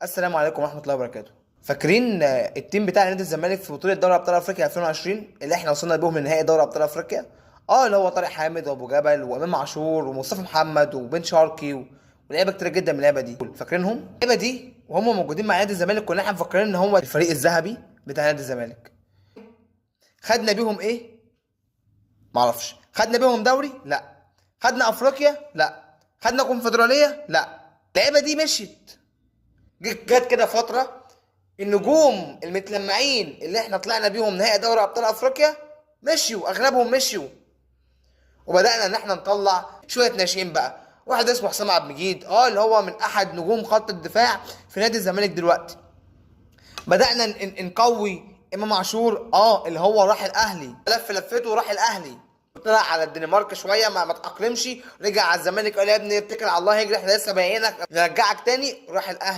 السلام عليكم ورحمة الله وبركاته. فاكرين التيم بتاع نادي الزمالك في بطولة دوري أبطال أفريقيا 2020 اللي احنا وصلنا بيهم لنهائي دوري أبطال أفريقيا؟ اللي هو طارق حامد وأبو جبل وإمام عاشور ومصطفى محمد وبن شرقي ولعيبة كتير جدا من اللعبة دي. فاكرينهم؟ اللعيبة دي وهم موجودين مع نادي الزمالك كنا احنا مفكرين إن هو الفريق الذهبي بتاع نادي الزمالك. خدنا بيهم إيه؟ معرفش. خدنا بيهم دوري؟ لا. خدنا أفريقيا؟ لا. خدنا كونفدرالية؟ لا. اللعيبة دي مشيت. جت كده فترة النجوم المتلمعين اللي احنا طلعنا بيهم نهائي دوري ابطال افريقيا مشيوا، اغلبهم مشيوا، وبدانا ان احنا نطلع شويه ناشئين بقى. واحد اسمه حسام عبد المجيد اللي هو من احد نجوم خط الدفاع في نادي الزمالك دلوقتي. بدانا نقوي امام عاشور اللي هو راح الاهلي، لفته وراح الاهلي، طلع على الدنمارك شويه ما تاقلمش، رجع على الزمالك قال يا ابني اتكل على الله يجري احنا لسه بايعينك نرجعك تاني، راح الاهلي.